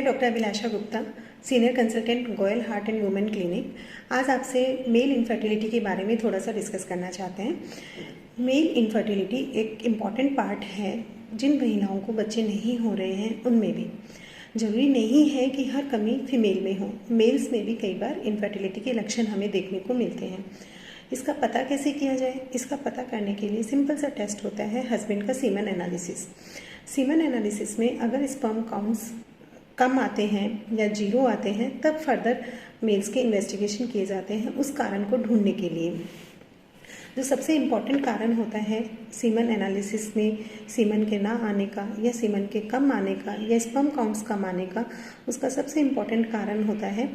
मैं doctor Abhilasha Gupta, senior consultant Goyal heart and women clinic. आज आपसे मेल इनफर्टिलिटी के बारे में थोड़ा सा डिस्कस करना चाहते हैं। मेल इनफर्टिलिटी एक इम्पॉर्टेंट पार्ट है। जिन महिलाओं को बच्चे नहीं हो रहे हैं उनमें भी ज़रूरी नहीं है कि हर कमी फीमेल में हो, मेल्स में भी कई बार इनफर्टिलिटी के लक्षण हमें देखने को मिलते हैं। इसका पता कैसे किया जाए? इसका पता करने के लिए सिंपल सा टेस्ट होता है हस्बैंड का सीमन एनालिसिस। सीमन एनालिसिस में अगर स्पर्म काउंट्स कम आते हैं या जीरो आते हैं तब फर्दर मेल्स के इन्वेस्टिगेशन किए जाते हैं उस कारण को ढूंढने के लिए। जो सबसे इम्पॉर्टेंट कारण होता है सीमन एनालिसिस में सीमन के ना आने का या सीमन के कम आने का या स्पर्म काउंट्स कम आने का, उसका सबसे इम्पॉर्टेंट कारण होता है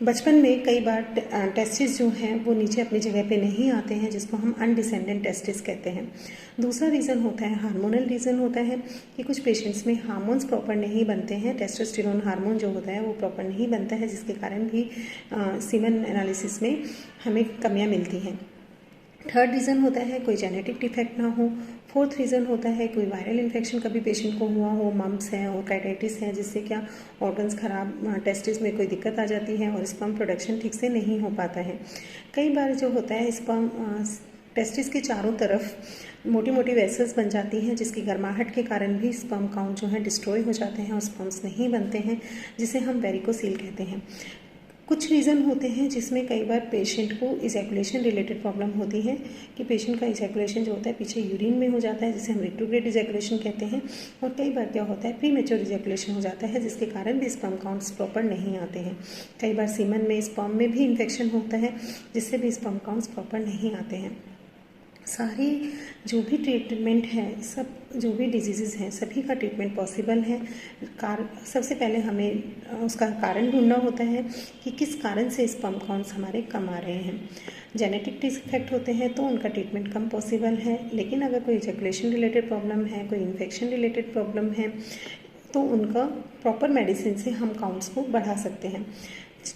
बचपन में कई बार टेस्टिस जो हैं वो नीचे अपनी जगह पे नहीं आते हैं, जिसको हम अनडिसेंडेंट टेस्टिस कहते हैं। दूसरा रीज़न होता है हार्मोनल रीज़न होता है कि कुछ पेशेंट्स में हार्मोन्स प्रॉपर नहीं बनते हैं, टेस्टोस्टेरोन हार्मोन जो होता है वो प्रॉपर नहीं बनता है, जिसके कारण भी सीमन एनालिसिस में हमें कमियाँ मिलती हैं। थर्ड रीज़न होता है कोई जेनेटिक डिफेक्ट ना हो। फोर्थ रीज़न होता है कोई वायरल इन्फेक्शन कभी पेशेंट को हुआ हो, मम्प्स है और कार्डाइटिस है, जिससे क्या ऑर्गन्स खराब, टेस्टिस में कोई दिक्कत आ जाती है और स्पर्म प्रोडक्शन ठीक से नहीं हो पाता है। कई बार जो होता है स्पर्म टेस्टिस के चारों तरफ मोटी मोटी वेसल्स बन जाती हैं, जिसकी गर्माहट के कारण भी स्पर्म काउंट जो है डिस्ट्रॉय हो जाते हैं और स्पर्म्स नहीं बनते हैं, जिसे हम वेरिकोसील कहते हैं। कुछ रीज़न होते हैं जिसमें कई बार पेशेंट को इजैकुलेशन रिलेटेड प्रॉब्लम होती है कि पेशेंट का इजैकुलेशन जो होता है पीछे यूरिन में हो जाता है, जिसे हम रिट्रोग्रेड इजैकुलेशन कहते हैं। और कई बार क्या होता है प्रीमेच्योर इजैकुलेशन हो जाता है, जिसके कारण भी स्पर्म काउंट्स प्रॉपर नहीं आते हैं। कई बार सीमन में स्पर्म में भी इन्फेक्शन होता है, जिससे भी स्पर्म काउंट्स प्रॉपर नहीं आते हैं। सारी जो भी ट्रीटमेंट है, सब जो भी डिजीज़ हैं सभी का ट्रीटमेंट पॉसिबल है। सबसे पहले हमें उसका कारण ढूंढना होता है कि किस कारण से स्पर्म काउंट्स हमारे कम आ रहे हैं। जेनेटिक डिफेक्ट होते हैं तो उनका ट्रीटमेंट कम पॉसिबल है, लेकिन अगर कोई इजैकुलेशन रिलेटेड प्रॉब्लम है, कोई इन्फेक्शन रिलेटेड प्रॉब्लम है, तो उनका प्रॉपर मेडिसिन से हम काउंट्स को बढ़ा सकते हैं।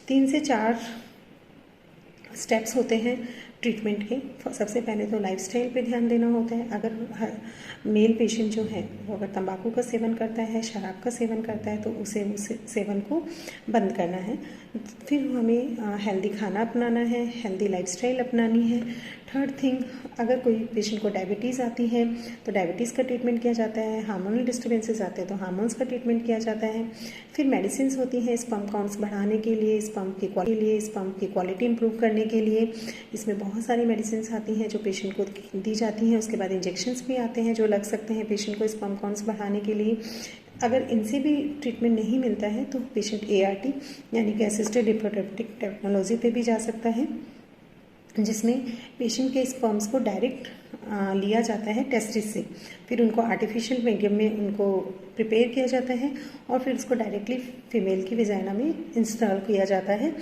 3 से 4 स्टेप्स होते हैं ट्रीटमेंट के। सबसे पहले तो लाइफस्टाइल पे ध्यान देना होता है। अगर मेल पेशेंट जो है वो अगर तंबाकू का सेवन करता है, शराब का सेवन करता है, तो उसे उस सेवन को बंद करना है। फिर हमें हेल्दी खाना अपनाना है, हेल्दी लाइफस्टाइल अपनानी है। थर्ड थिंग, अगर कोई पेशेंट को डायबिटीज़ आती है तो डायबिटीज़ का ट्रीटमेंट किया जाता है। हार्मोनल डिस्टर्बेंसेस आते हैं तो हार्मोन्स का ट्रीटमेंट किया जाता है। फिर मेडिसिन होती हैं स्पर्म काउंट्स बढ़ाने के लिए, स्पर्म की क्वालिटी इंप्रूव करने के लिए। इसमें बहुत सारी मेडिसिन आती हैं जो पेशेंट को दी जाती हैं। उसके बाद इंजेक्शंस भी आते हैं जो लग सकते हैं पेशेंट को स्पर्म काउंट्स बढ़ाने के लिए। अगर इनसे भी ट्रीटमेंट नहीं मिलता है तो पेशेंट ART यानी कि असिस्टेड रिप्रोडक्टिव टेक्नोलॉजी पे भी जा सकता है, जिसमें पेशेंट के स्पर्म्स को डायरेक्ट लिया जाता है टेस्टिस से। फिर उनको आर्टिफिशियल मीडियम में उनको प्रिपेयर किया जाता है और फिर उसको डायरेक्टली फीमेल की वेजाइना में इंस्टॉल किया जाता है,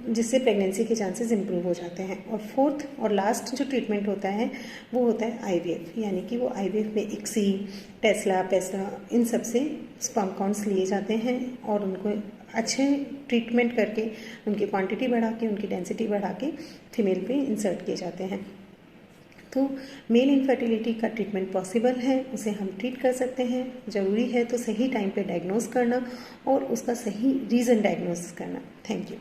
जिससे प्रेगनेंसी के चांसेस इंप्रूव हो जाते हैं। और फोर्थ और लास्ट जो ट्रीटमेंट होता है वो होता है IVF, यानी कि वो IVF में ICSI, टेस्ला, पेस्ला, इन सब से स्पर्म काउंट्स लिए जाते हैं और उनको अच्छे ट्रीटमेंट करके उनकी क्वांटिटी बढ़ा के, उनकी डेंसिटी बढ़ा के फीमेल पे इंसर्ट किए जाते हैं। तो मेल इनफर्टिलिटी का ट्रीटमेंट पॉसिबल है, उसे हम ट्रीट कर सकते हैं। ज़रूरी है तो सही टाइम पे डायग्नोज करना और उसका सही रीज़न डायग्नोज करना। Thank you.